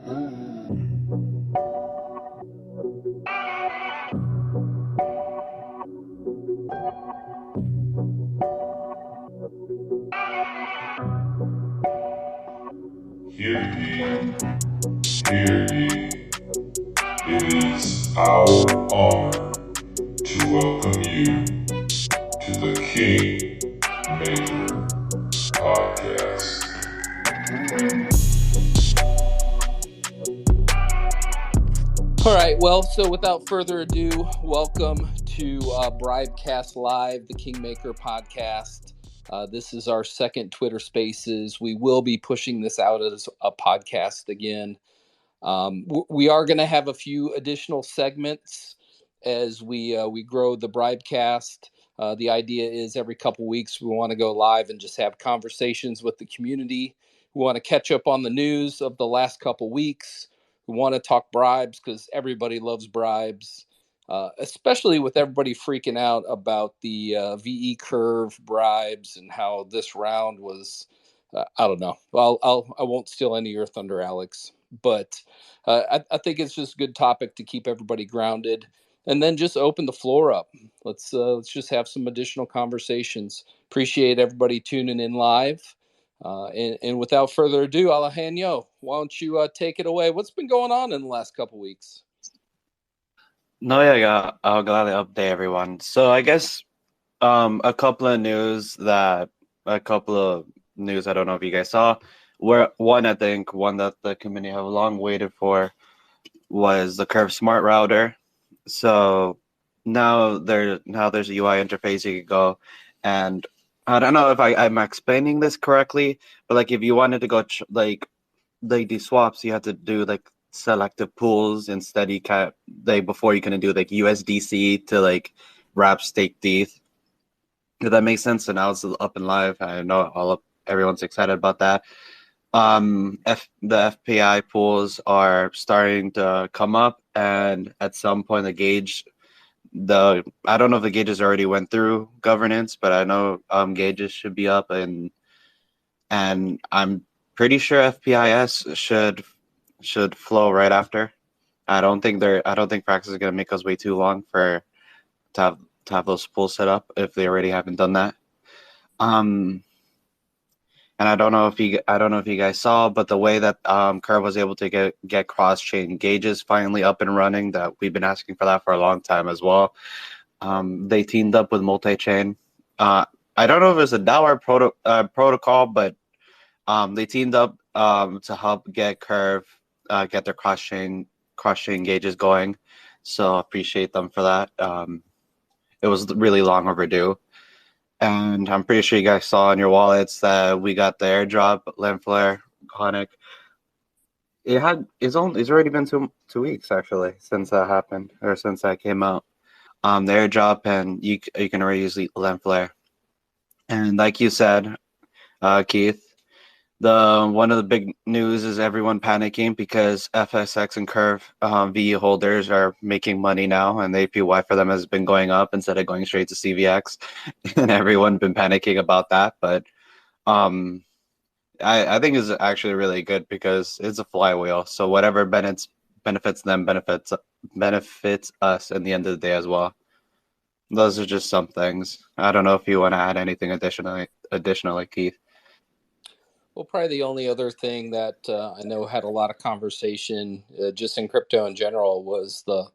Hear ye, hear ye. It is our honor to welcome you to the King Maker Podcast. All right, well, so without further ado, welcome to Bribecast Live, the Kingmaker podcast. This is our second Twitter Spaces. We will be pushing this out as a podcast again. We are going to have a few additional segments as we grow the Bribecast. The idea is every couple weeks we want to go live and just have conversations with the community. We want to catch up on the news of the last couple weeks. We want to talk bribes because everybody loves bribes, especially with everybody freaking out about the VE curve bribes and how this round was. I don't know. I won't steal any of your thunder, Alex. But I think it's just a good topic to keep everybody grounded, and then just open the floor up. Let's just have some additional conversations. Appreciate everybody tuning in live. And without further ado, Alejandro, why don't you take it away? What's been going on in the last couple weeks? No, yeah, I'll gladly update everyone. So I guess a couple of news I don't know if you guys saw. One that the community have long waited for was the Curve Smart Router. So now there's a UI interface you could go, and I don't know if I'm explaining this correctly, but like if you wanted to go like these swaps, you have to do like selective pools instead. You can't before you can do like USDC to like wrap stake ETH. If that makes sense. So now it's up and live. I know everyone's excited about that. The FPI pools are starting to come up, and at some point I don't know if the gauges already went through governance, but I know gauges should be up, and I'm pretty sure FPIS should flow right after. I don't think Praxis is gonna make us wait too long to have those pools set up if they already haven't done that. And I don't know if you guys saw, but the way that Curve was able to get cross-chain gauges finally up and running, that we've been asking for that for a long time as well. They teamed up with multi-chain. I don't know if it's a DAO protocol, but they teamed up to help get Curve get their cross-chain gauges going. So appreciate them for that. It was really long overdue. And I'm pretty sure you guys saw in your wallets that we got the airdrop, Landflare, Conic. It's already been two weeks actually since that happened, or since that came out. The airdrop, and you can already use Landflare. And like you said, Keith, one of the big news is everyone panicking because FSX and Curve VE holders are making money now, and the APY for them has been going up instead of going straight to CVX, and everyone been panicking about that. But I think it's actually really good because it's a flywheel. So whatever benefits them benefits us in the end of the day as well. Those are just some things. I don't know if you want to add anything additionally, Keith. Well, probably the only other thing that I know had a lot of conversation just in crypto in general was the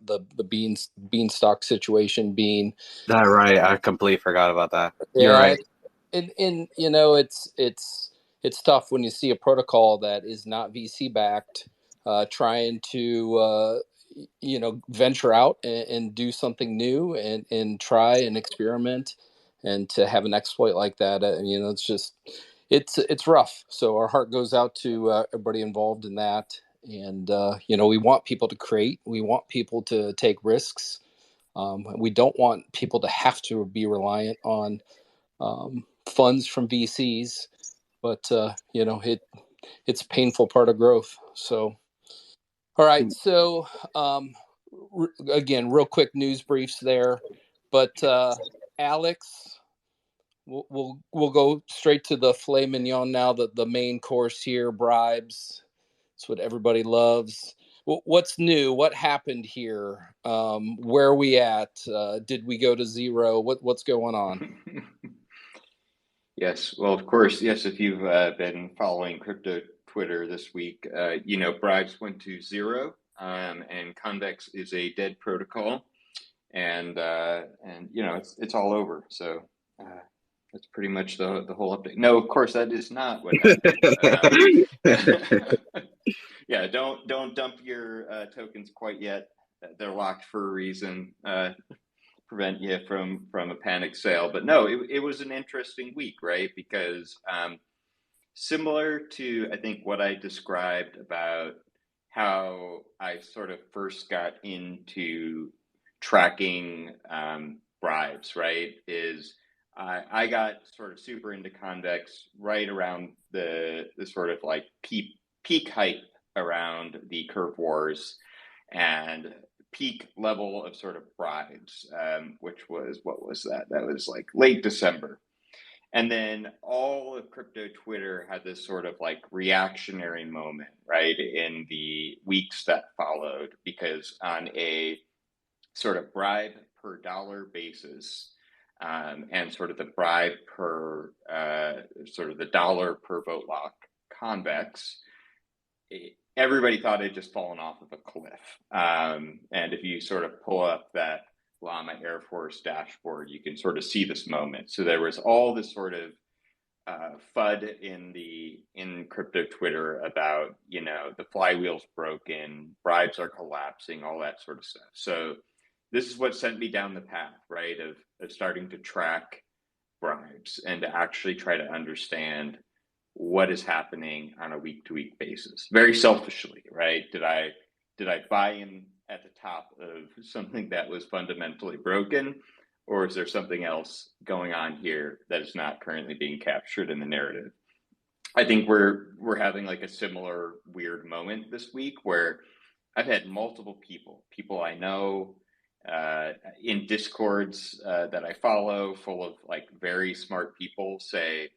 beanstalk situation being. That right. I completely forgot about that. Yeah, You're right. And you know it's tough when you see a protocol that is not VC backed trying to venture out and do something new and try and experiment, and to have an exploit like that, it's just. It's rough. So our heart goes out to everybody involved in that. And, we want people to create. We want people to take risks. We don't want people to have to be reliant on funds from VCs. But, it's a painful part of growth. So, all right. So, again, real quick news briefs there. But, Alex... We'll go straight to the filet mignon now. The main course here, bribes. It's what everybody loves. What's new? What happened here? Where are we at? Did we go to zero? What's going on? Yes, well, of course, yes. If you've been following crypto Twitter this week, bribes went to zero, and Convex is a dead protocol, and it's all over. So that's pretty much the whole update. No, of course, that is not what happened. Yeah, don't dump your tokens quite yet. They're locked for a reason. Prevent you from a panic sale. But no, it was an interesting week, right? Because similar to, I think, what I described about how I sort of first got into tracking bribes, right? Is I got sort of super into Convex right around the sort of like peak hype around the curve wars and peak level of sort of bribes, which was, what was that? That was like late December. And then all of crypto Twitter had this sort of like reactionary moment, right, in the weeks that followed, because on a sort of bribe per dollar basis, and sort of the bribe per sort of the dollar per vote lock convex, everybody thought it had just fallen off of a cliff. And if you sort of pull up that Llama Air Force dashboard, you can sort of see this moment. So there was all this sort of FUD in crypto Twitter about, the flywheel's broken, bribes are collapsing, all that sort of stuff. So this is what sent me down the path, right, of starting to track bribes and to actually try to understand what is happening on a week-to-week basis. Very selfishly, right? Did I buy in at the top of something that was fundamentally broken, or is there something else going on here that is not currently being captured in the narrative? I think we're having like a similar weird moment this week where I've had multiple people I know in Discords that I follow, full of like very smart people, say,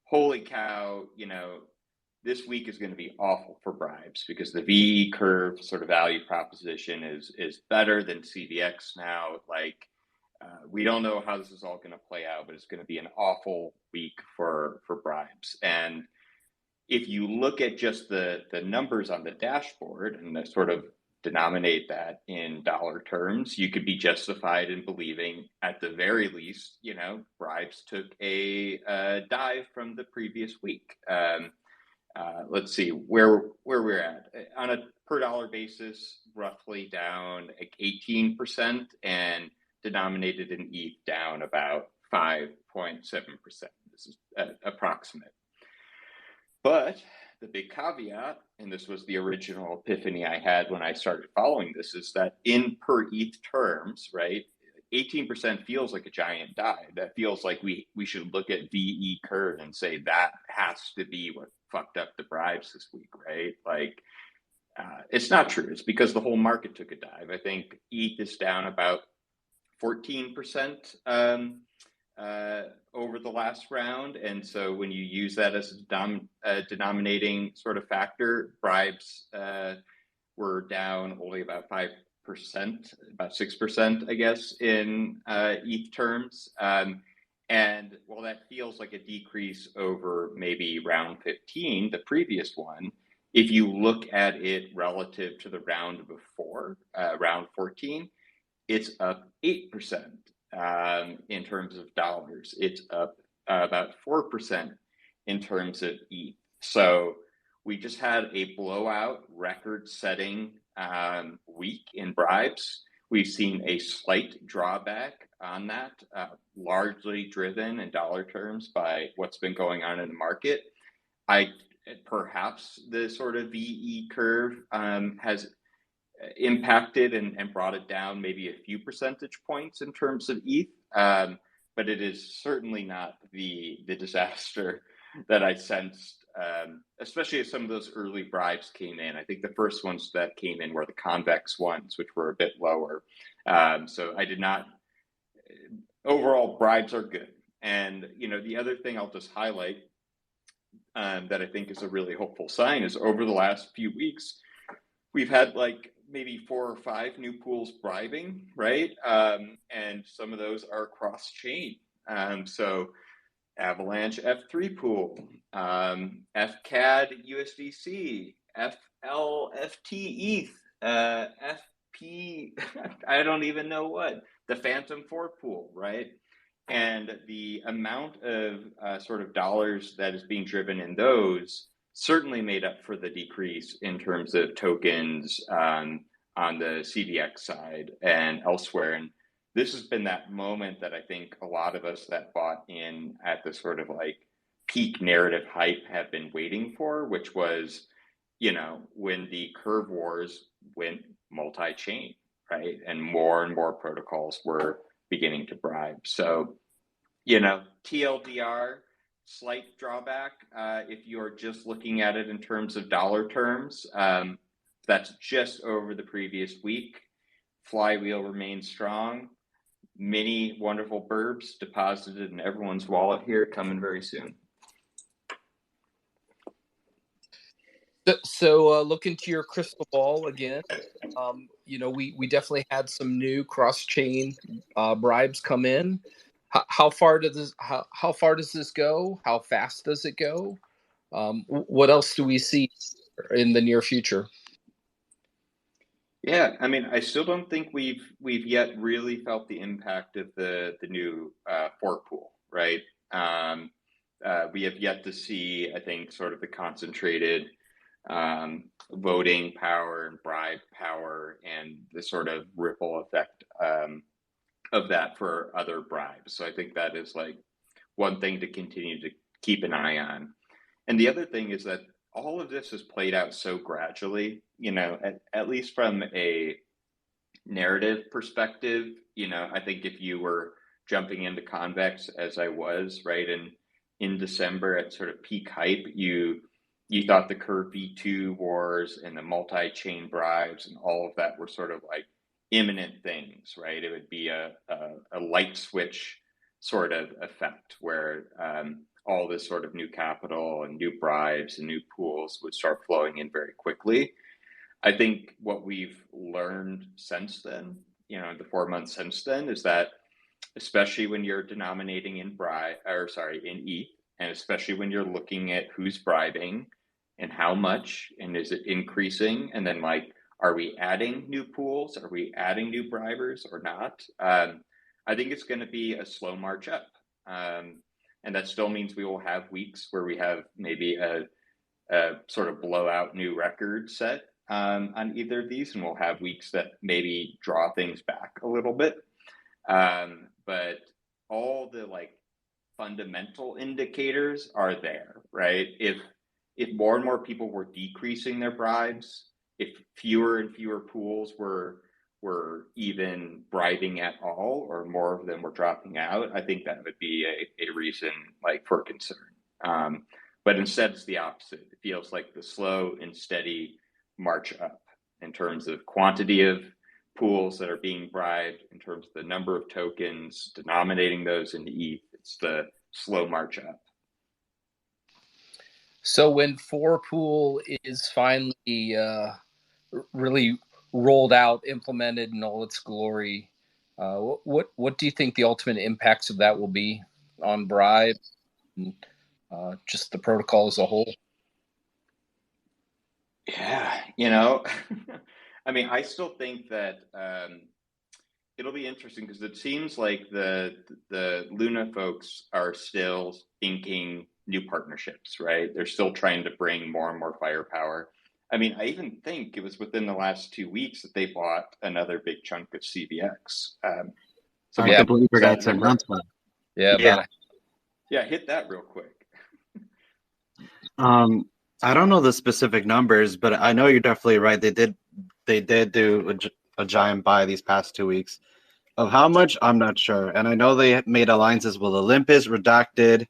holy cow, this week is going to be awful for bribes because the VE curve sort of value proposition is better than CVX now. Like, we don't know how this is all going to play out, but it's going to be an awful week for bribes. And if you look at just the numbers on the dashboard and sort of denominate that in dollar terms, you could be justified in believing, at the very least, bribes took a dive from the previous week. Let's see where we're at on a per dollar basis, roughly down like 18%, and denominated in ETH down about 5.7%. This is approximate. But the big caveat, and this was the original epiphany I had when I started following this, is that in per ETH terms, right, 18% feels like a giant dive. That feels like we should look at VE curve and say that has to be what fucked up the bribes this week, right? Like, it's not true. It's because the whole market took a dive. I think ETH is down about 14% over the last round. And so when you use that as a denominating sort of factor, bribes were down only about 5%, about 6%, I guess, in ETH terms. And while that feels like a decrease over maybe round 15, the previous one, if you look at it relative to the round before, round 14, it's up 8%. In terms of dollars, it's up about 4% in terms of ETH. So we just had a blowout record-setting week in bribes. We've seen a slight drawback on that, largely driven in dollar terms by what's been going on in the market. Perhaps the sort of VE curve has impacted and brought it down maybe a few percentage points in terms of ETH, but it is certainly not the disaster that I sensed, especially as some of those early bribes came in. I think the first ones that came in were the convex ones, which were a bit lower. So I did not. Overall, bribes are good. And the other thing I'll just highlight, that I think is a really hopeful sign is over the last few weeks, we've had like maybe 4 or 5 new pools bribing, right? And some of those are cross-chain. So Avalanche F3 pool, FCAD USDC, FLFT ETH, FP, I don't even know what, the Phantom 4 pool, right? And the amount of sort of dollars that is being driven in those certainly made up for the decrease in terms of tokens on the CDX side and elsewhere. And this has been that moment that I think a lot of us that bought in at the sort of like peak narrative hype have been waiting for, which was, when the curve wars went multi-chain, right? And more protocols were beginning to bribe. So, TLDR, slight drawback. If you're just looking at it in terms of dollar terms, that's just over the previous week. Flywheel remains strong. Many wonderful burbs deposited in everyone's wallet here, coming very soon. So look into your crystal ball again. We definitely had some new cross-chain bribes come in. How far does this go? How fast does it go? What else do we see in the near future? Yeah, I mean, I still don't think we've yet really felt the impact of the new fork pool, right? We have yet to see, I think, sort of the concentrated voting power and bribe power and the sort of ripple effect of that for other bribes. So I think that is like one thing to continue to keep an eye on. And the other thing is that all of this is played out so gradually, at least from a narrative perspective. I think if you were jumping into Convex as I was, right, and in December at sort of peak hype, you thought the Curve V2 wars and the multi-chain bribes and all of that were sort of like imminent things, right? It would be a light switch sort of effect where all this sort of new capital and new bribes and new pools would start flowing in very quickly. I think what we've learned since then, the 4 months since then, is that especially when you're denominating in ETH, and especially when you're looking at who's bribing and how much, and is it increasing, and then like, are we adding new pools? Are we adding new bribers or not? I think it's going to be a slow march up. And that still means we will have weeks where we have maybe a sort of blowout new record set on either of these, and we'll have weeks that maybe draw things back a little bit. But all the like fundamental indicators are there, right? If more and more people were decreasing their bribes, if fewer and fewer pools were even bribing at all, or more of them were dropping out, I think that would be a reason like for concern. But instead it's the opposite. It feels like the slow and steady march up in terms of quantity of pools that are being bribed, in terms of the number of tokens, denominating those into ETH. It's the slow march up. So when 4 pool is finally really rolled out, implemented in all its glory, what do you think the ultimate impacts of that will be on bribe and just the protocol as a whole? Yeah, I mean, I still think that it'll be interesting because it seems like the Luna folks are still inking new partnerships, right? They're still trying to bring more and more firepower. I mean, I even think it was within the last 2 weeks that they bought another big chunk of CBX. So I completely forgot to announce that. Yeah, hit that real quick. I don't know the specific numbers, but I know you're definitely right. They did do a giant buy these past 2 weeks. Of how much, I'm not sure. And I know they made alliances with Olympus, Redacted.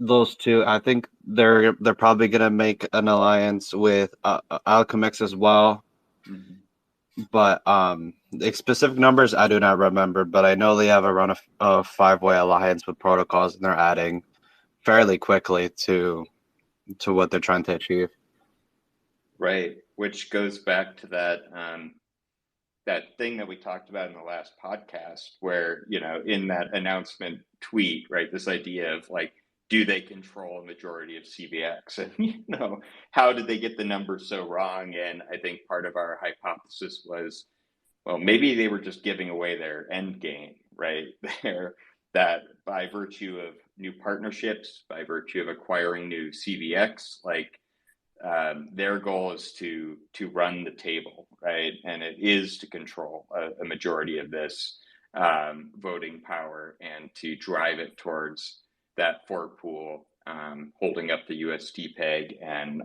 Those two, I think they're probably gonna make an alliance with Alchemix as well. Mm-hmm. But the specific numbers I do not remember. But I know they have a run of 5-way alliance with protocols, and they're adding fairly quickly to what they're trying to achieve. Right, which goes back to that that thing that we talked about in the last podcast, where in that announcement tweet, right, this idea of like, do they control a majority of CVX, and how did they get the numbers so wrong? And I think part of our hypothesis was, well, maybe they were just giving away their end game, right? That by virtue of new partnerships, by virtue of acquiring new CVX, like their goal is to run the table, right? And it is to control a majority of this voting power and to drive it towards that fork pool, holding up the UST peg and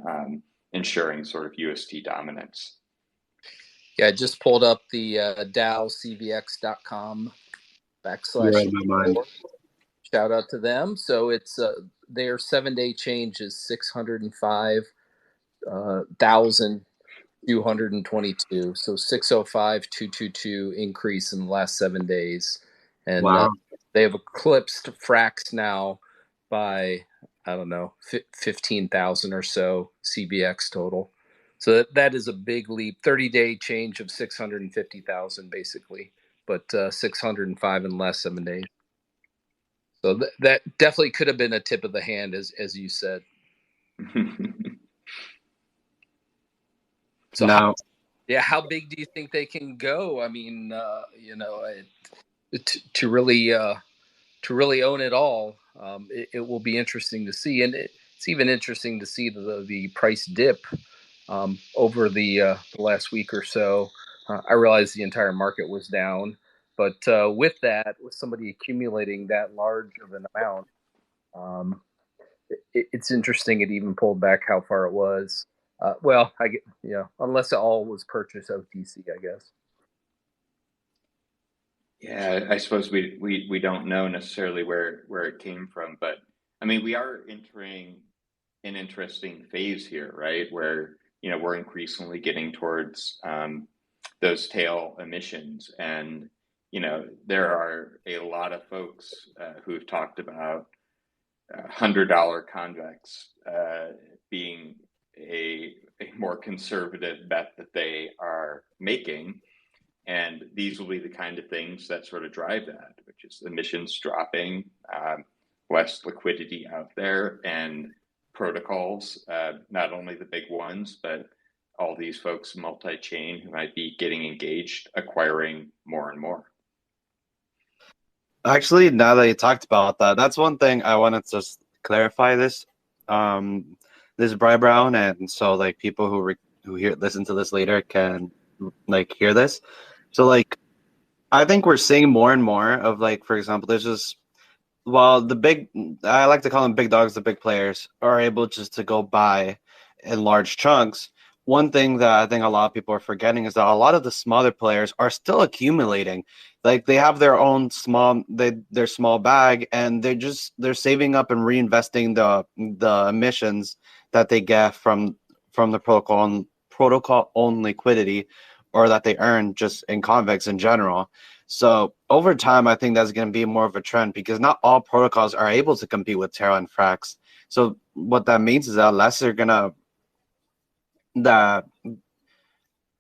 ensuring sort of UST dominance. Yeah, I just pulled up the dowcvx.com You're in my mind. /. Shout out to them. So it's their 7-day change is 605,222. So 605,222 increase in the last 7 days, and Wow. they have eclipsed Frax now by 15,000 or so CVX total. So that is a big leap. 30-day change of 650,000 basically, but 605 in the last 7 days. So that definitely could have been a tip of the hand, as you said. So now, how big do you think they can go? I mean, to really own it all, it will be interesting to see, and it's even interesting to see the price dip over the last week or so. I realize the entire market was down, but with somebody accumulating that large of an amount, it's interesting. It even pulled back how far it was. Well, I get, unless it all was purchased OTC, I guess. Yeah, I suppose we don't know necessarily where it came from, but I mean, we are entering an interesting phase here, right? Where we're increasingly getting towards those tail emissions, and there are a lot of folks who've talked about $100 convex being a more conservative bet that they are making. And these will be the kind of things that sort of drive that, which is emissions dropping, less liquidity out there, and protocols, not only the big ones, but all these folks multi-chain who might be getting engaged, acquiring more and more. actually, now that you talked about that, that's one thing I wanted to just clarify this. This Bribe Brown, and so like people who listen to this later can like hear this. So like, I think we're seeing more and more of like, for example, there's just while I like to call them big dogs, the big players are able just to go buy in large chunks. One thing that I think a lot of people are forgetting is that a lot of the smaller players are still accumulating. Like they have their own their small bag, and they're saving up and reinvesting the emissions that they get from the protocol owned liquidity, or that they earn just in convex in general. So over time, I think that's going to be more of a trend because not all protocols are able to compete with Terra and Frax. So what that means is that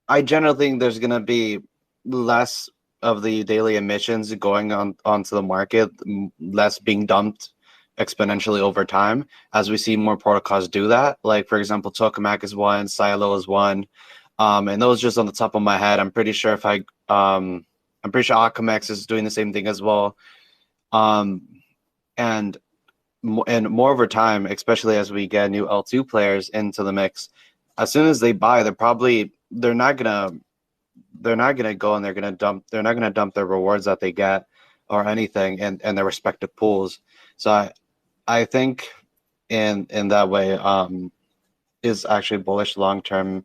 I generally think there's going to be less of the daily emissions going onto the market, less being dumped exponentially over time as we see more protocols do that. Like, for example, Tokamak is one, Silo is one. And those just on the top of my head. I'm pretty sure Akamex is doing the same thing as well. And more over time, especially as we get new L2 players into the mix, as soon as they buy, they're not gonna go and they're not gonna dump their rewards that they get or anything in their respective pools. So I think in that way is actually bullish long term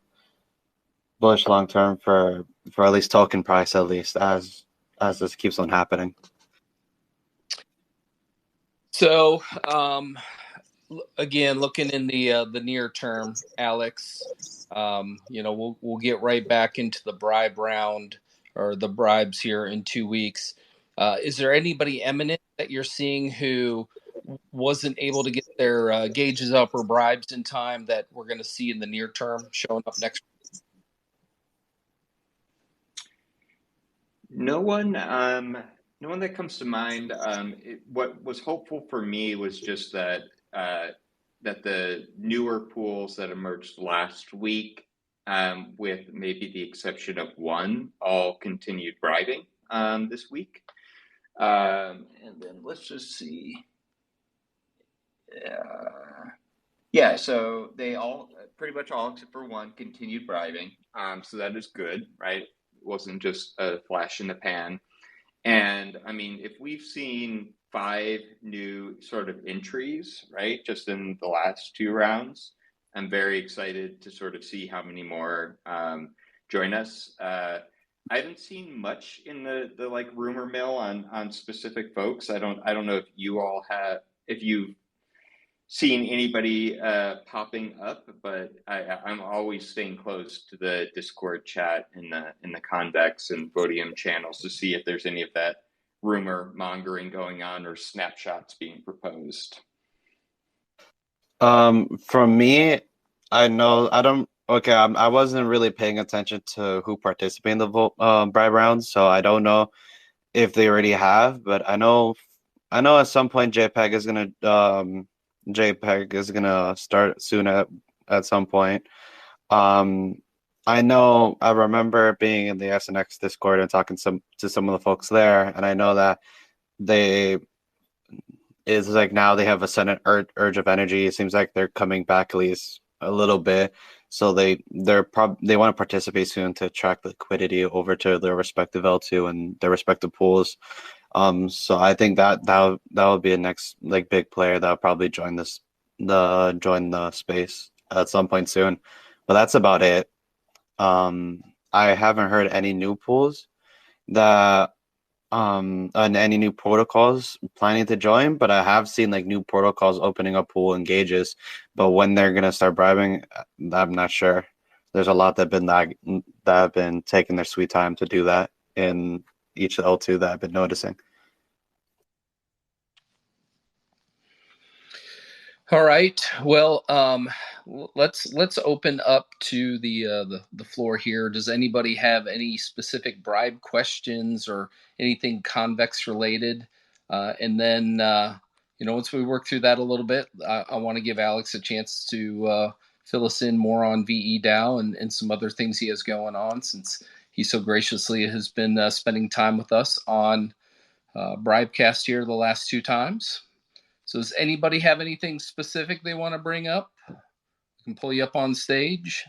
for at least token price, at least as this keeps on happening. So again, looking in the near term, Alex, we'll get right back into the bribe round or the bribes here in 2 weeks. Is there anybody eminent that you're seeing who wasn't able to get their gauges up or bribes in time that we're going to see in the near term showing up next? No one, no one that comes to mind. What was hopeful for me was just that that the newer pools that emerged last week, with maybe the exception of one, all continued bribing this week. And then let's just see. Yeah, so they all, pretty much all except for one, continued bribing. So that is good, right? It wasn't just a flash in the pan. And I mean, if we've seen 5 new sort of entries, right, just in the last 2 rounds, I'm very excited to sort of see how many more join us. I haven't seen much in the like rumor mill on specific folks. I don't know if you all have, if you've seen anybody popping up, but I'm always staying close to the Discord chat in the Convex and Vodium channels to see if there's any of that rumor mongering going on or snapshots being proposed. From me, I know I don't. Okay, I wasn't really paying attention to who participated in the bribe rounds, so I don't know if they already have. But I know at some point JPEG is gonna start soon at some point. Um, I know I remember being in the SNX Discord and talking to some of the folks there, and I know that they is like now they have a sudden urge of energy. It seems like they're coming back at least a little bit, so they want to participate soon to attract liquidity over to their respective L2 and their respective pools. So I think that would be a next like big player that will probably join the space at some point soon. But that's about it. I haven't heard any new pools that and any new protocols planning to join, but I have seen like new protocols opening up pool engages. But when they're gonna start bribing, I'm not sure. There's a lot that have been taking their sweet time to do that in each L2 that I've been noticing. All right. Well, let's open up to the floor here. Does anybody have any specific bribe questions or anything convex related? And then once we work through that a little bit, I want to give Alex a chance to fill us in more on VE DAO and some other things he has going on, since he so graciously has been spending time with us on Bribecast here the last 2 times. So does anybody have anything specific they want to bring up? I can pull you up on stage.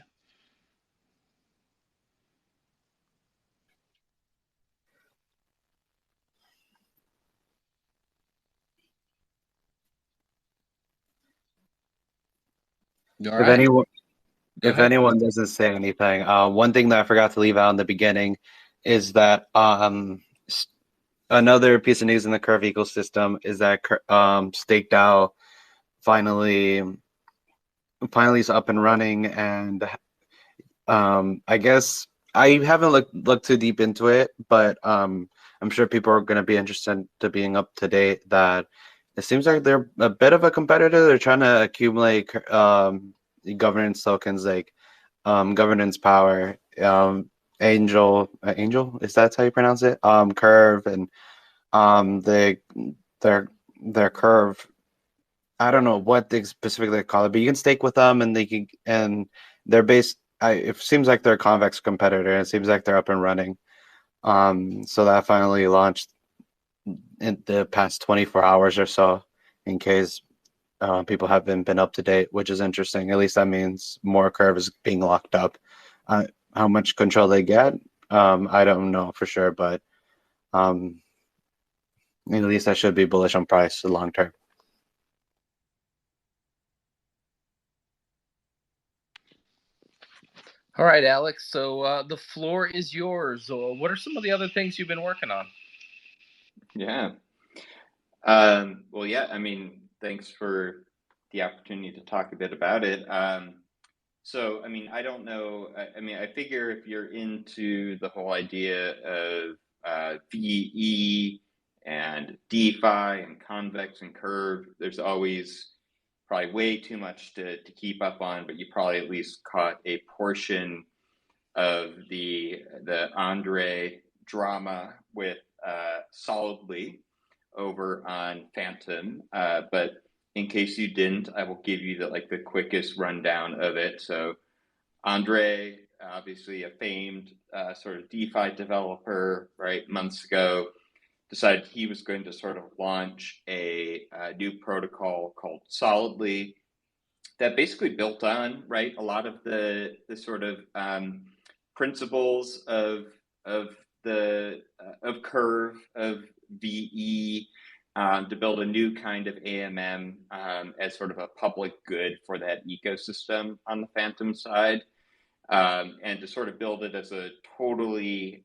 All right. If anyone doesn't say anything, one thing that I forgot to leave out in the beginning is that another piece of news in the Curve ecosystem is that Stake DAO finally is up and running, and I guess I haven't looked too deep into it, but I'm sure people are going to be interested to being up to date. That it seems like they're a bit of a competitor. They're trying to accumulate governance tokens, like governance power. Angel, is that how you pronounce it? Curve and their Curve. I don't know what they specifically call it, but you can stake with them, and they're based. It seems like they're a convex competitor. It seems like they're up and running. So that finally launched in the past 24 hours or so, in case people haven't been up to date, which is interesting. At least that means more Curve is being locked up. How much control they get, I don't know for sure, but at least I should be bullish on price long term. All right, Alex. So the floor is yours. What are some of the other things you've been working on? Yeah. Well, yeah, I mean, thanks for the opportunity to talk a bit about it. So, I mean, I don't know. I mean, I figure if you're into the whole idea of VE and DeFi and Convex and Curve. There's always probably way too much to keep up on, but you probably at least caught a portion of the Andre drama with Solidly over on Phantom. But in case you didn't, I will give you the quickest rundown of it. So Andre, obviously a famed sort of DeFi developer, right, months ago, decided he was going to sort of launch a new protocol called Solidly that basically built on, right, a lot of the sort of principles of Curve, of VE, to build a new kind of AMM as sort of a public good for that ecosystem on the Phantom side, and to sort of build it as a totally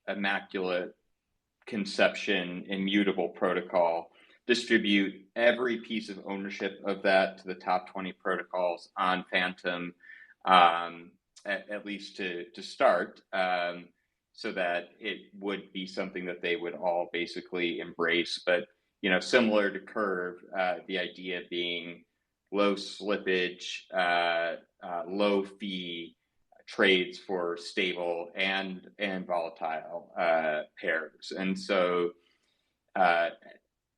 immaculate conception, immutable protocol, distribute every piece of ownership of that to the top 20 protocols on Phantom, at least to start, so that it would be something that they would all basically embrace. But, similar to Curve, the idea being low slippage, low fee trades for stable and volatile pairs. And so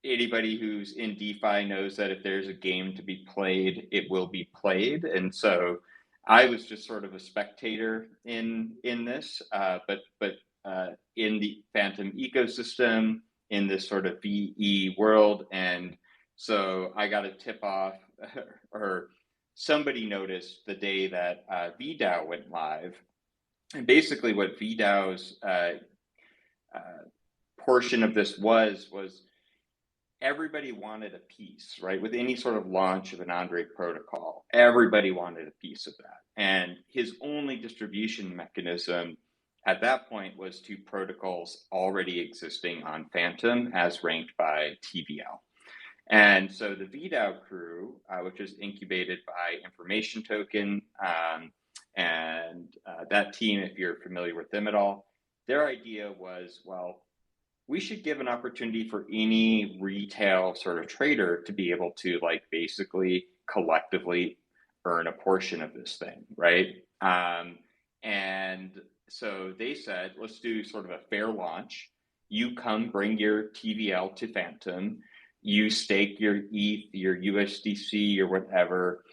anybody who's in DeFi knows that if there's a game to be played, it will be played. And so I was just sort of a spectator in this, but in the Phantom ecosystem, in this sort of VE world. And so I got a tip off, or somebody noticed the day that VDAO went live. And basically what VDAO's portion of this was everybody wanted a piece, right? With any sort of launch of an Andre protocol, everybody wanted a piece of that. And his only distribution mechanism at that point was to protocols already existing on Phantom as ranked by TVL. And so the VDAO crew, which was incubated by Information Token, and that team, if you're familiar with them at all, their idea was, well, we should give an opportunity for any retail sort of trader to be able to basically collectively earn a portion of this thing, right? And so they said, let's do sort of a fair launch. You come bring your TVL to Phantom, you stake your ETH, your USDC, or whatever,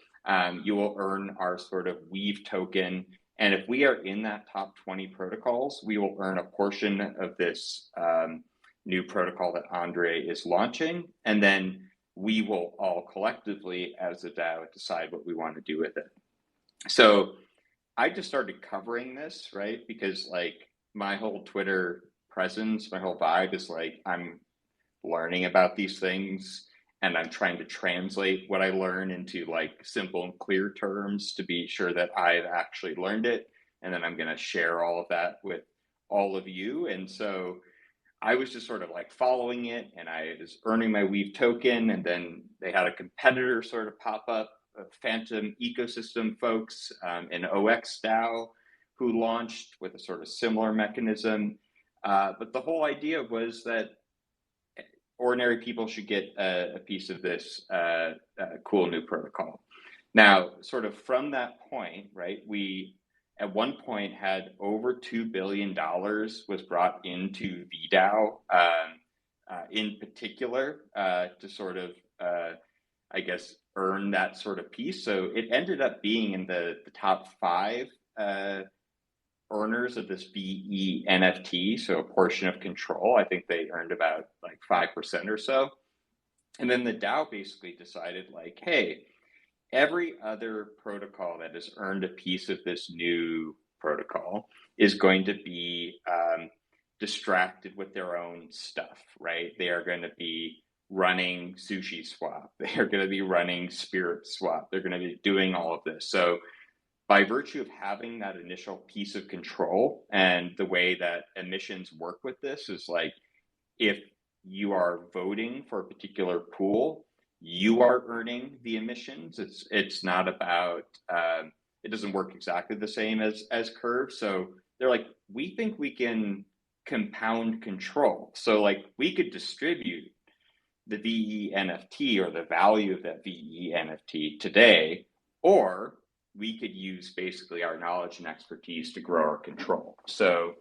you will earn our sort of Weave token. And if we are in that top 20 protocols, we will earn a portion of this new protocol that Andre is launching. And then we will all collectively, as a DAO, decide what we want to do with it. So I just started covering this, right? Because my whole Twitter presence, my whole vibe is I'm learning about these things and I'm trying to translate what I learn into simple and clear terms to be sure that I've actually learned it. And then I'm going to share all of that with all of you. And so I was just sort of following it, and I was earning my Weave token. And then they had a competitor sort of pop up, Phantom ecosystem folks, an OX DAO, who launched with a sort of similar mechanism. But the whole idea was that ordinary people should get a piece of this cool new protocol. Now, sort of from that point, right, we at one point had over $2 billion was brought into VDAO in particular to sort of, I guess, earn that sort of piece. So it ended up being in the top 5 earners of this VE NFT, so a portion of control. I think they earned about 5% or so. And then the DAO basically decided hey, every other protocol that has earned a piece of this new protocol is going to be distracted with their own stuff, right? They are going to be running Sushi Swap. They are going to be running Spirit Swap. They're going to be doing all of this. So by virtue of having that initial piece of control, and the way that emissions work with this is if you are voting for a particular pool, you are earning the emissions. It's not about, it doesn't work exactly the same as Curve. So they're we think we can compound control. So like we could distribute the VE NFT or the value of that VE NFT today, or we could use basically our knowledge and expertise to grow our control. So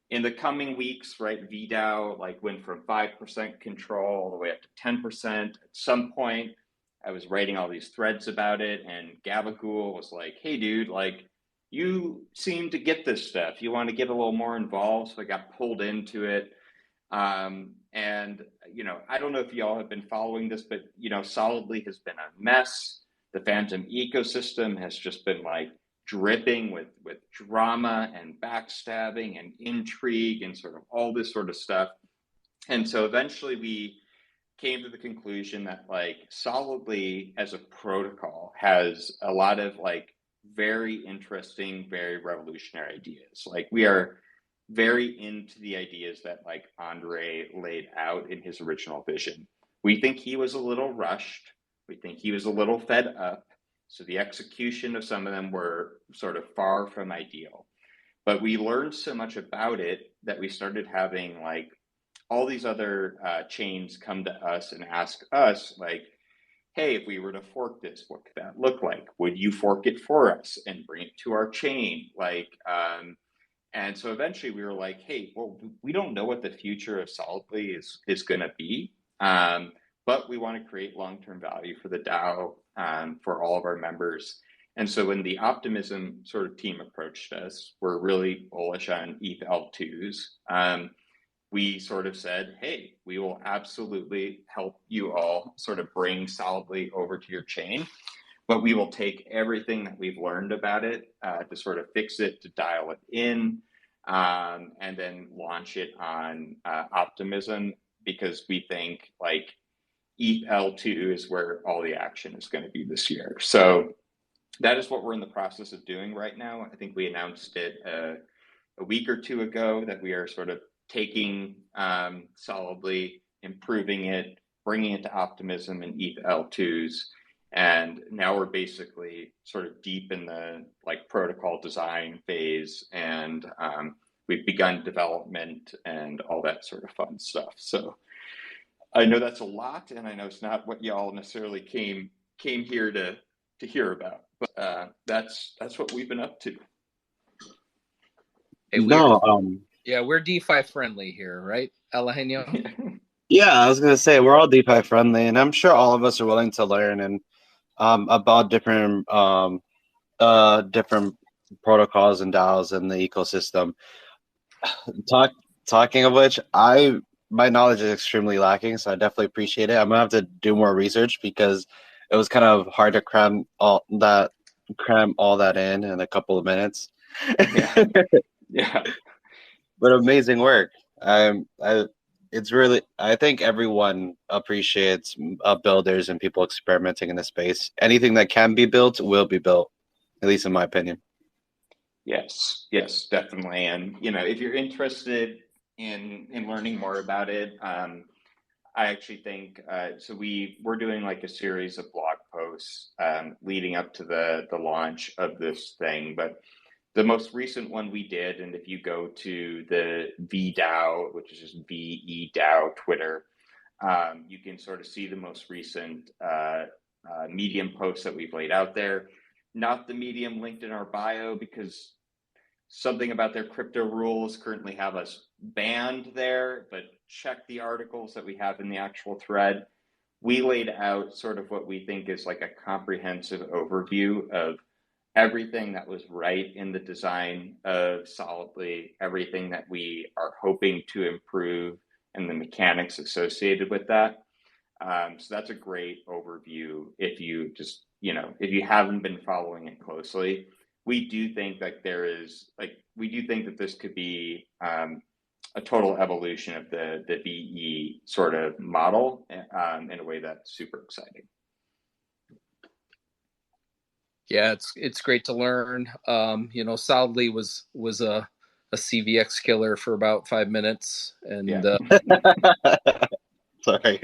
in the coming weeks, right, VDAO like went from 5% control all the way up to 10%. At some point, I was writing all these threads about it, and Gabagool was like, "Hey, dude, like you seem to get this stuff. You want to get a little more involved?" So I got pulled into it. And I don't know if y'all have been following this, but Solidly has been a mess. The Phantom ecosystem has just been like dripping with drama and backstabbing and intrigue and sort of all this sort of stuff. And so eventually we came to the conclusion that like Solidly as a protocol has a lot of like very interesting, very revolutionary ideas. Like we are very into the ideas that like Andre laid out in his original vision. We think he was a little rushed. We think he was a little fed up. So the execution of some of them were sort of far from ideal. But we learned so much about it that we started having like all these other chains come to us and ask us like, hey, if we were to fork this, what could that look like? Would you fork it for us and bring it to our chain? And so eventually we were like, hey, well, we don't know what the future of Solidly is going to be, but we want to create long-term value for the DAO, for all of our members. And so when the Optimism sort of team approached us, we're really bullish on ETH L2s. We sort of said, hey, we will absolutely help you all sort of bring Solidly over to your chain, but we will take everything that we've learned about it to sort of fix it, to dial it in, and then launch it on Optimism, because we think like ETH L2 is where all the action is going to be this year. So that is what we're in the process of doing right now. I think we announced it a week or two ago that we are sort of taking Solidly, improving it, bringing it to Optimism and ETH L2s. And now we're basically sort of deep in the like protocol design phase, and we've begun development and all that sort of fun stuff. So I know that's a lot, and I know it's not what y'all necessarily came here to hear about, but that's what we've been up to. Hey, we're DeFi friendly here, right, Alejandro? Yeah, I was gonna say we're all DeFi friendly, and I'm sure all of us are willing to learn and about different different protocols and DAOs in the ecosystem. Talking of which, my knowledge is extremely lacking, so I definitely appreciate it. I'm gonna have to do more research because it was kind of hard to cram all that in a couple of minutes. Yeah. Yeah. But amazing work. It's really, I think everyone appreciates builders and people experimenting in the space. Anything that can be built will be built, at least in my opinion. Yes, definitely. And if you're interested in learning more about it, I actually think so. We're doing like a series of blog posts leading up to the launch of this thing, but the most recent one we did, and if you go to the VDAO, which is just VEDAO Twitter, you can sort of see the most recent Medium posts that we've laid out there. Not the Medium linked in our bio, because something about their crypto rules currently have us banned there, but check the articles that we have in the actual thread. We laid out sort of what we think is like a comprehensive overview of everything that was right in the design of Solidly, everything that we are hoping to improve, and the mechanics associated with that. So that's a great overview if you just, if you haven't been following it closely. We do think that this could be a total evolution of the VE sort of model in a way that's super exciting. Yeah, it's great to learn. Solidly was a CVX killer for about 5 minutes, and yeah. Sorry.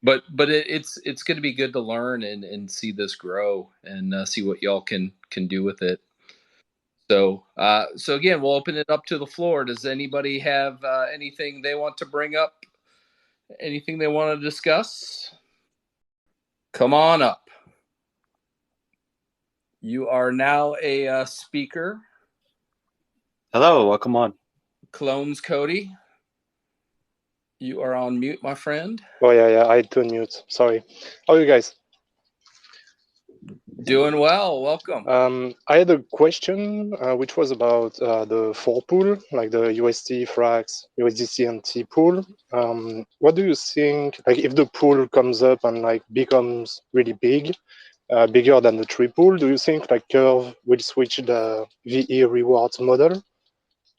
But it's going to be good to learn and see this grow and see what y'all can do with it. So, so again, we'll open it up to the floor. Does anybody have anything they want to bring up? Anything they want to discuss? Come on up. You are now a speaker. Hello, welcome on. Clones Cody. You are on mute, my friend. Oh yeah, I had to unmute. Sorry. How are you guys? Doing well. Welcome. I had a question, which was about the 4 pool, like the UST, Frax, USDC, and T pool. What do you think? Like, if the pool comes up and like becomes really big, bigger than the 3 pool, do you think like Curve will switch the VE rewards model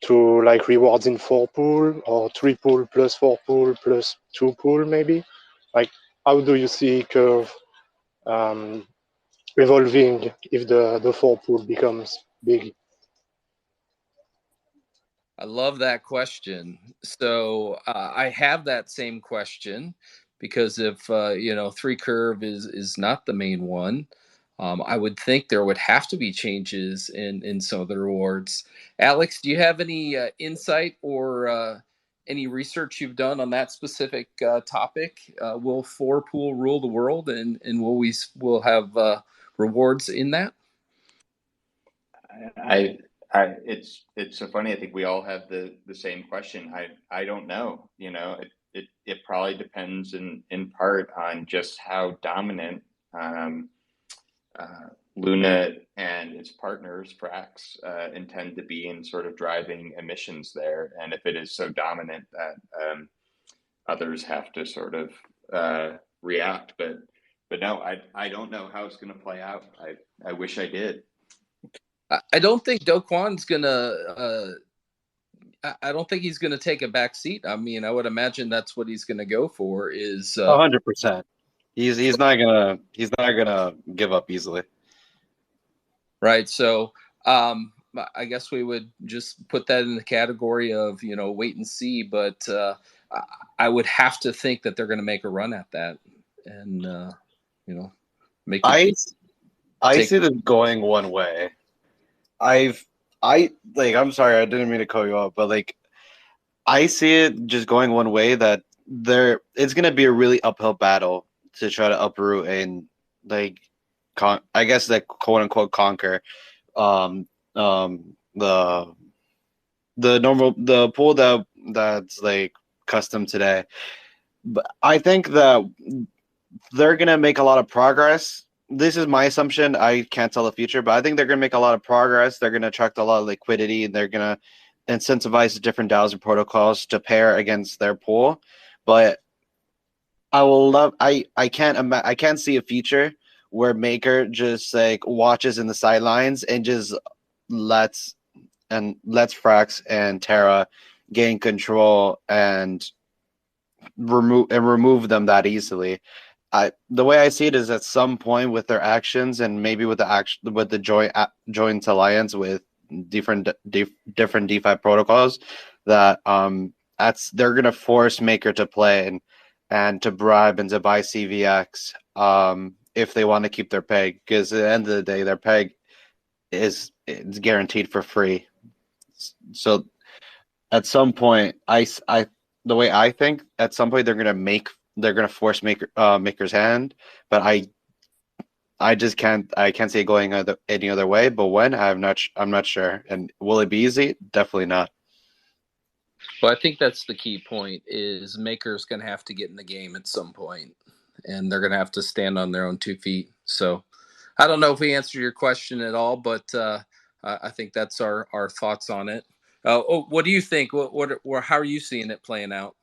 to like rewards in 4 pool or 3 pool plus 4 pool plus 2 pool maybe? Like, how do you see Curve evolving if the 4 pool becomes big? I love that question. So I have that same question because if 3 curve is not the main one, I would think there would have to be changes in some of the rewards. Alex, do you have any insight or any research you've done on that specific topic? Will 4 pool rule the world, and will have rewards in that? It's so funny. I think we all have the same question. I don't know. It probably depends in part on just how dominant Luna and its partners, Frax, intend to be in sort of driving emissions there, and if it is so dominant that others have to sort of react. But no, I don't know how it's going to play out. I wish I did. I don't think Do Kwon's gonna. I don't think he's gonna take a back seat. I mean, I would imagine that's what he's gonna go for. Is 100%. He's not gonna give up easily. Right. So I guess we would just put that in the category of wait and see. But I would have to think that they're going to make a run at that, and make. I see this going one way. I'm sorry, I didn't mean to call you up, but like I see it just going one way, that it's gonna be a really uphill battle to try to uproot and like I guess like quote unquote conquer the pool that's like custom today. But I think that they're gonna make a lot of progress. This is my assumption. I can't tell the future, but I think they're going to make a lot of progress. They're going to attract a lot of liquidity, and they're going to incentivize the different DAOs and protocols to pair against their pool. But I can't see a future where Maker just like watches in the sidelines and just lets Frax and Terra gain control and remove them that easily. The way I see it is at some point with their actions and maybe with the joint alliance with different DeFi protocols, that they're gonna force Maker to play and to bribe and to buy CVX if they want to keep their peg, because at the end of the day their peg it's guaranteed for free. So at some point, the way I think, at some point they're gonna force Maker's hand, but I just can't see it going any other way. But when, I'm not sure. And will it be easy? Definitely not. Well, I think that's the key point. Is Maker's going to have to get in the game at some point, and they're going to have to stand on their own 2 feet. So, I don't know if we answered your question at all, but I think that's our thoughts on it. What do you think? How are you seeing it playing out?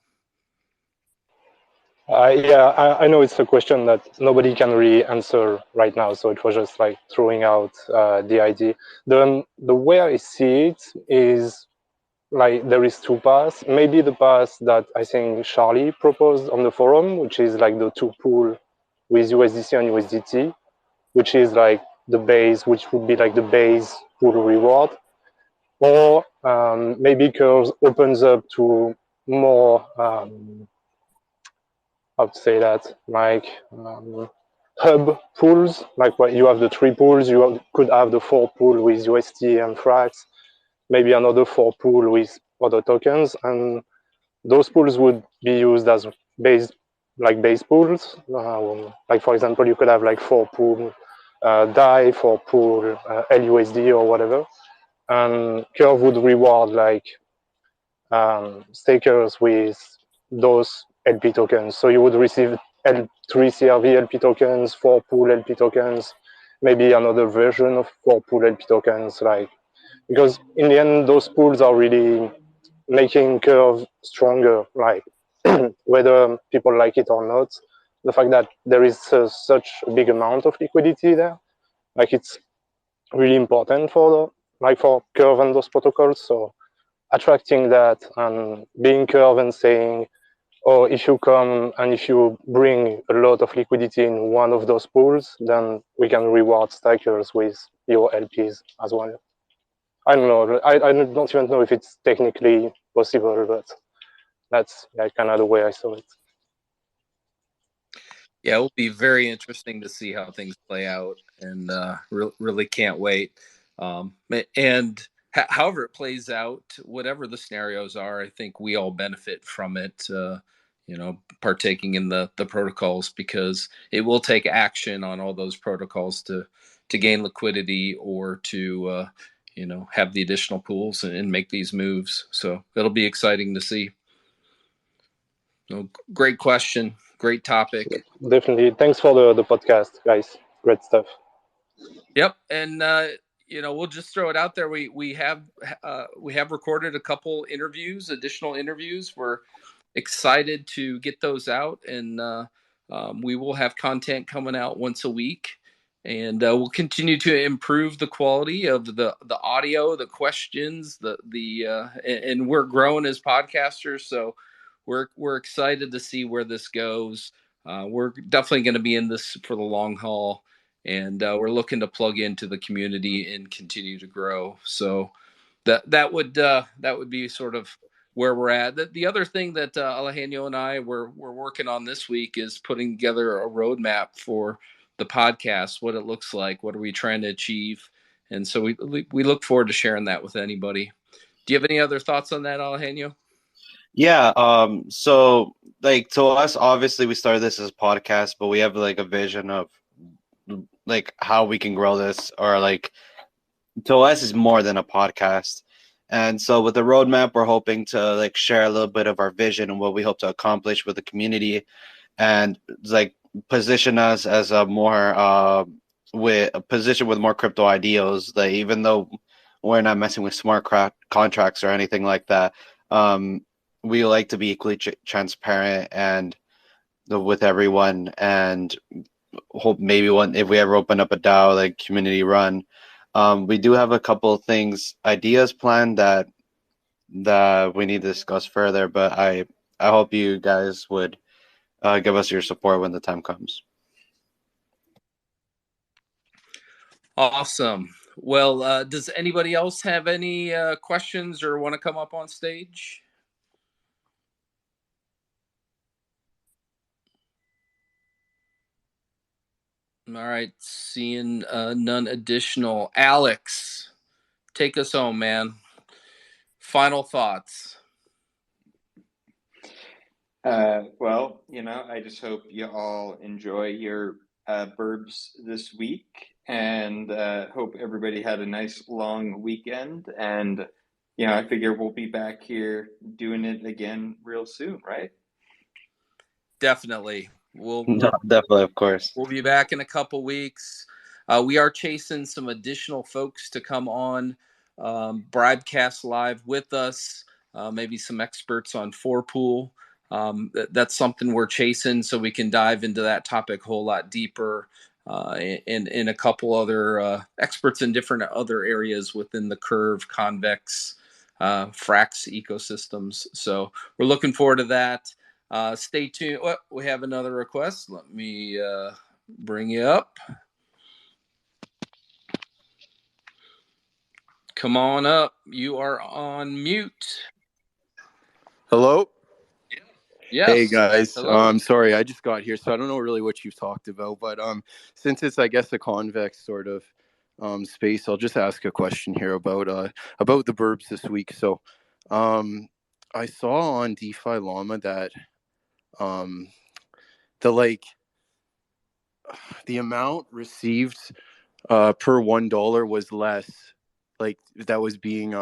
I know it's a question that nobody can really answer right now, so it was just like throwing out the idea. The way I see it is like there is 2 paths. Maybe the path that I think Charlie proposed on the forum, which is like the 2 pool with USDC and USDT, which is like the base, which would be like the base pool reward. Or maybe Curves opens up to more, how to say that, like hub pools, like what you have the 3 pools, could have the 4 pool with UST and Frax, maybe another 4 pool with other tokens, and those pools would be used as base pools. Like for example, you could have like 4 pool DAI, 4 pool LUSD or whatever, and Curve would reward like stakers with those LP tokens. So you would receive 3 CRV LP tokens, 4 pool LP tokens, maybe another version of 4 pool LP tokens, like, because in the end those pools are really making Curve stronger, like whether people like it or not. The fact that there is such a big amount of liquidity there, like it's really important for Curve and those protocols. So attracting that and being Curve and saying, oh, if you come and if you bring a lot of liquidity in one of those pools, then we can reward stakers with your LPs as well. I don't know. I don't even know if it's technically possible, but that's like kind of the way I saw it. Yeah, it will be very interesting to see how things play out, and really can't wait. And however it plays out, whatever the scenarios are, I think we all benefit from it. Partaking in the protocols, because it will take action on all those protocols to gain liquidity or to have the additional pools and make these moves. So it'll be exciting to see. Great question. Great topic. Definitely. Thanks for the podcast, guys. Great stuff. Yep, and we'll just throw it out there. We have recorded a couple interviews, additional interviews. We're excited to get those out, and we will have content coming out once a week, and we'll continue to improve the quality of the audio, the questions, and we're growing as podcasters, so we're excited to see where this goes. We're definitely going to be in this for the long haul, and we're looking to plug into the community and continue to grow. So that would be sort of where we're at. The other thing that Alejandro and I were working on this week is putting together a roadmap for the podcast, what it looks like, what are we trying to achieve, and so we look forward to sharing that with anybody. Do you have any other thoughts on that, Alejandro? Yeah, so like to us, obviously we started this as a podcast, but we have like a vision of like how we can grow this, or like to us is more than a podcast. And so with the roadmap, we're hoping to like share a little bit of our vision and what we hope to accomplish with the community, and like position us as a more with a position with more crypto ideals. Like even though we're not messing with smart contracts or anything like that, we like to be equally transparent and with everyone, and hope maybe one if we ever open up a DAO like community run. We do have a couple of ideas planned that we need to discuss further, but I hope you guys would give us your support when the time comes. Awesome. Well, does anybody else have any questions or want to come up on stage? All right, seeing none additional. Alex, take us home, man. Final thoughts. Well, I just hope you all enjoy your burbs this week, and hope everybody had a nice long weekend. And I figure we'll be back here doing it again real soon, right? Definitely. We'll Definitely, of course. We'll be back in a couple weeks. We are chasing some additional folks to come on Bribecast Live with us, maybe some experts on 4Pool. That's something we're chasing, so we can dive into that topic a whole lot deeper, and a couple other experts in different other areas within the Curve, Convex, Frax ecosystems. So we're looking forward to that. Stay tuned. Oh, we have another request. Let me bring you up. Come on up. You are on mute. Hello? Yes. Hey guys, Hello. sorry, I just got here, so I don't know really what you've talked about. But since it's, I guess, a convex sort of space, I'll just ask a question here about the burbs this week. So, I saw on DeFi Llama that um, the like the amount received per $1 was less, like that was being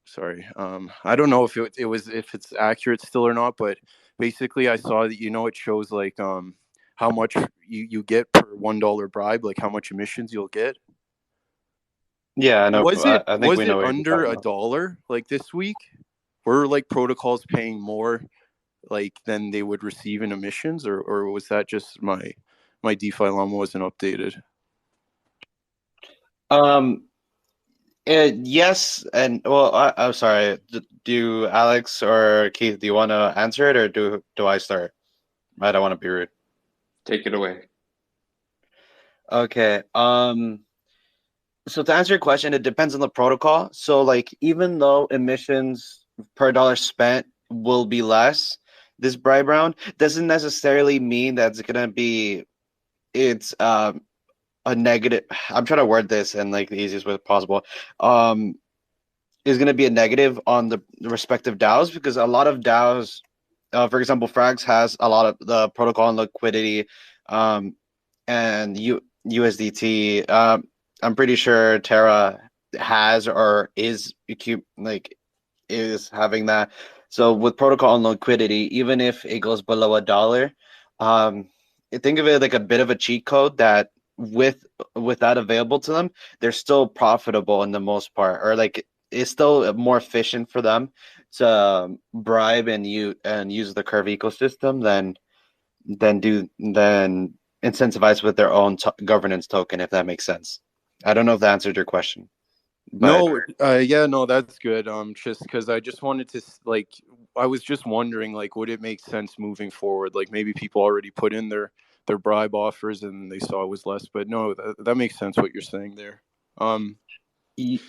sorry, I don't know if it was, if it's accurate still or not, but basically I saw that, it shows like how much you get per $1 bribe, like how much emissions you'll get. Yeah, I know. Was it I think was we know it what you're under talking a about. dollar like this week? Were like protocols paying more like than they would receive in emissions, or was that just my DeFi llama wasn't updated? Um, yes, and well, I'm sorry. Do Alex or Keith, do you want to answer it, or do I start? I don't want to be rude. Take it away. Okay. So to answer your question, it depends on the protocol. So like even though emissions per dollar spent will be less, this bribe round doesn't necessarily mean that it's a negative. I'm trying to word this in like the easiest way possible. Um, is going to be a negative on the respective DAOs, because a lot of DAOs, for example, Frags has a lot of the protocol and liquidity, and USDT. I'm pretty sure Terra has or is having that. So with protocol and liquidity, even if it goes below $1, um, think of it like a bit of a cheat code that with that available to them, they're still profitable in the most part, or like it's still more efficient for them to bribe and use the Curve ecosystem than incentivize with their own governance token, if that makes sense. I don't know if that answered your question, but No, yeah, no, that's good. Just because I just wanted to like, I was just wondering, like, would it make sense moving forward? Like, maybe people already put in their bribe offers and they saw it was less, but no, that makes sense what you're saying there. y-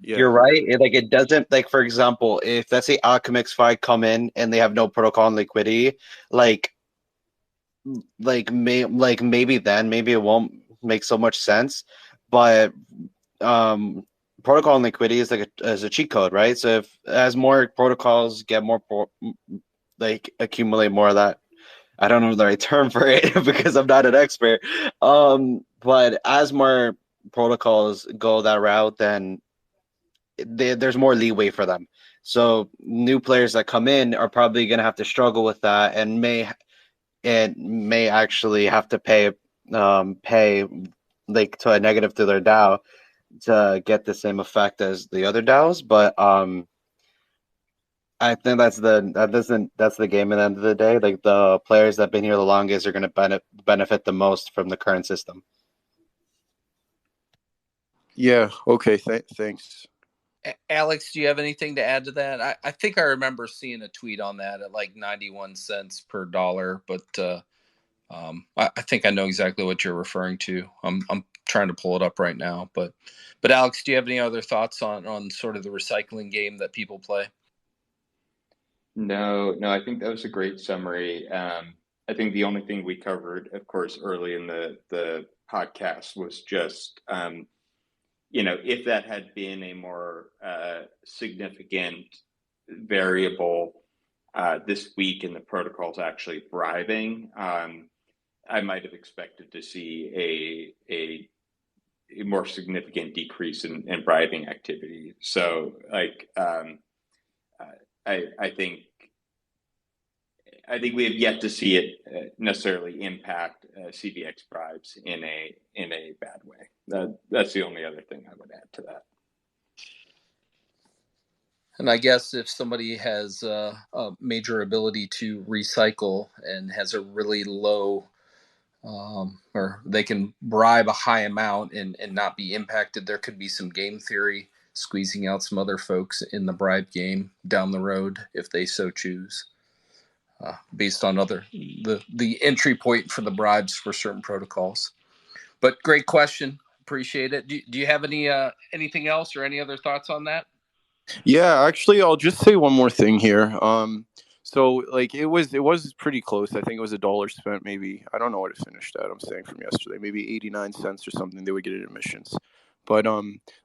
Yeah, you're right. It doesn't, like, for example, if let's say Alchemix 5 come in and they have no protocol and liquidity, like maybe it won't make so much sense, but um protocol and liquidity is as a cheat code, right? So if as more protocols get accumulate more of that, I don't know the right term for it because I'm not an expert. But as more protocols go that route, then there's more leeway for them. So new players that come in are probably going to have to struggle with that, and may actually have to pay like to a negative to their DAO to get the same effect as the other DAOs. But I think that's the game at the end of the day. Like the players that have been here the longest are going to benefit the most from the current system. yeah, okay, thanks. Alex, do you have anything to add to that? I think I remember seeing a tweet on that at like 91 cents per dollar, but I think I know exactly what you're referring to. I'm trying to pull it up right now, but Alex, do you have any other thoughts on sort of the recycling game that people play? No, I think that was a great summary. I think the only thing we covered, of course, early in the podcast was just, if that had been a more significant variable this week in the protocols actually bribing, I might have expected to see a more significant decrease in bribing activity. So, like, I think we have yet to see it necessarily impact CVX bribes in a bad way. That's the only other thing I would add to that. And I guess if somebody has a major ability to recycle and has a really low, or they can bribe a high amount and not be impacted, there could be some game theory squeezing out some other folks in the bribe game down the road if they so choose, based on the entry point for the bribes for certain protocols. But great question. Appreciate it. Do you have anything else or any other thoughts on that? Yeah, actually, I'll just say one more thing here. So like it was pretty close. I think it was $1 spent, maybe. I don't know what it finished at. I'm saying from yesterday, maybe 89 cents or something they would get in admissions. But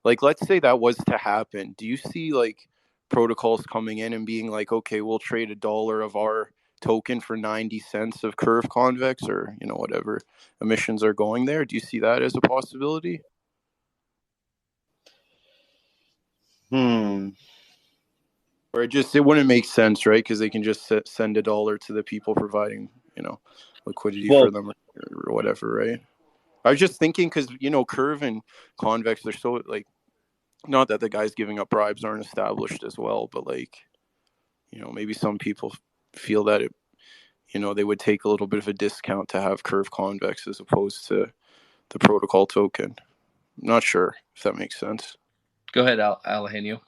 like let's say that was to happen. Do you see like protocols coming in and being like, okay, we'll trade $1 of our token for 90 cents of curve convex, or whatever emissions are going there? Do you see that as a possibility? Or it wouldn't make sense, right? Because they can just send $1 to the people providing, liquidity for them or whatever, right? I was just thinking because, Curve and Convex, they're so, like, not that the guys giving up bribes aren't established as well, but, like, maybe some people feel that, they would take a little bit of a discount to have Curve Convex as opposed to the protocol token. I'm not sure if that makes sense. Go ahead, Alejandro.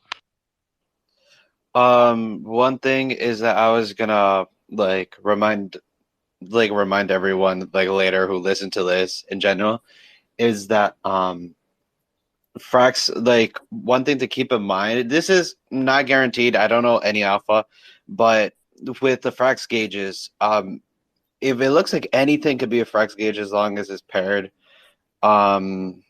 One thing is that I was gonna remind everyone later who listen to this in general is that frax, one thing to keep in mind, this is not guaranteed. I don't know any alpha, but with the frax gauges, if it looks like anything could be a frax gauge as long as it's paired, as long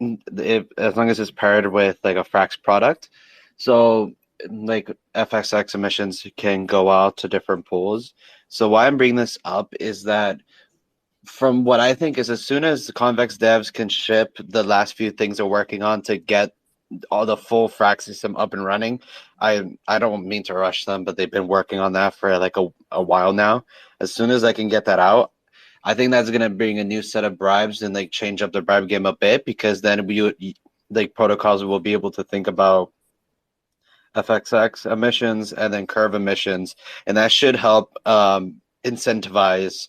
as it's paired with a frax product. So FXX emissions can go out to different pools. So why I'm bringing this up is that from what I think is as soon as the convex devs can ship the last few things they're working on to get all the full frac system up and running, I don't mean to rush them, but they've been working on that for a while now. As soon as I can get that out, I think that's going to bring a new set of bribes and change up the bribe game a bit, because then protocols will be able to think about FXX emissions and then curve emissions, and that should help incentivize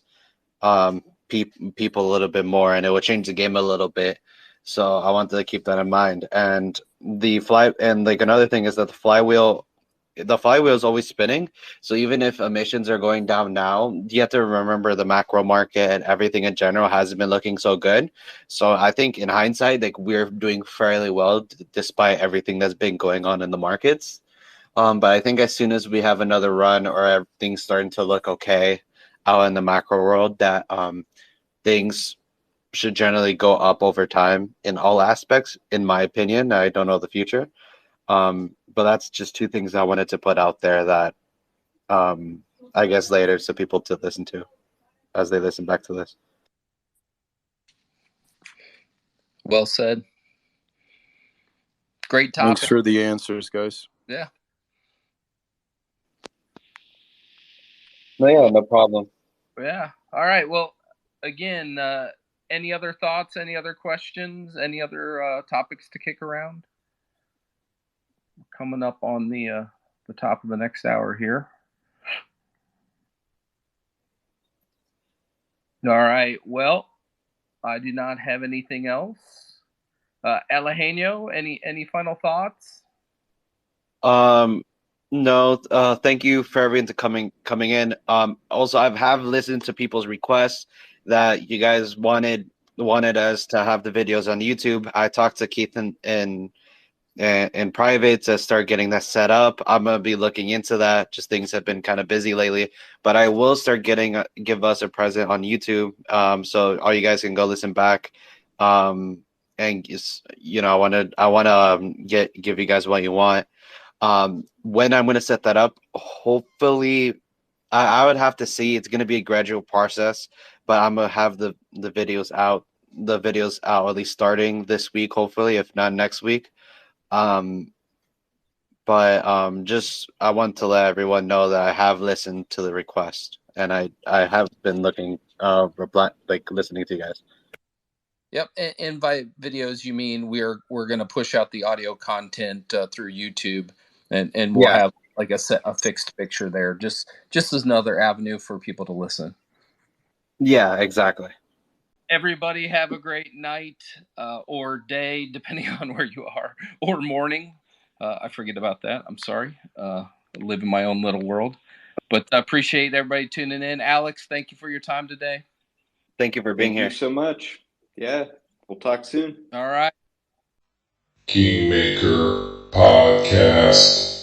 people a little bit more, and it will change the game a little bit. So I wanted to keep that in mind. And another thing is that the flywheel is always spinning. So even if emissions are going down now, you have to remember the macro market and everything in general hasn't been looking so good. So I think in hindsight, we're doing fairly well despite everything that's been going on in the markets. But I think as soon as we have another run or everything's starting to look okay out in the macro world, that things should generally go up over time in all aspects, in my opinion. I don't know the future. But that's just two things I wanted to put out there that I guess later so people to listen to as they listen back to this. Well said. Great topic. Thanks for the answers, guys. Yeah. No, yeah, no problem. Yeah. All right. Well, again, any other thoughts, any other questions, any other topics to kick around? Coming up on the top of the next hour here. All right. Well, I do not have anything else. Alejandro, any final thoughts? No. Thank you for everyone coming in. Also, I have listened to people's requests that you guys wanted us to have the videos on YouTube. I talked to Keith in private to start getting that set up. I'm gonna be looking into that. Just things have been kind of busy lately, but I will start give us a present on YouTube. So all you guys can go listen back. And just, I want to give you guys what you want. When I'm gonna set that up, hopefully, I would have to see. It's gonna be a gradual process, but I'm gonna have the videos out. The videos out at least starting this week, hopefully, if not next week. But just I want to let everyone know that I have listened to the request, and I have been listening to you guys. Yep, and by videos you mean we're going to push out the audio content through YouTube, and we'll have a fixed picture there, just as another avenue for people to listen. Yeah, exactly. Everybody have a great night or day, depending on where you are, or morning. I forget about that. I'm sorry. I live in my own little world. But I appreciate everybody tuning in. Alex, thank you for your time today. Thank you for being here. Thank you so much. Yeah, we'll talk soon. All right. Kingmaker Podcast.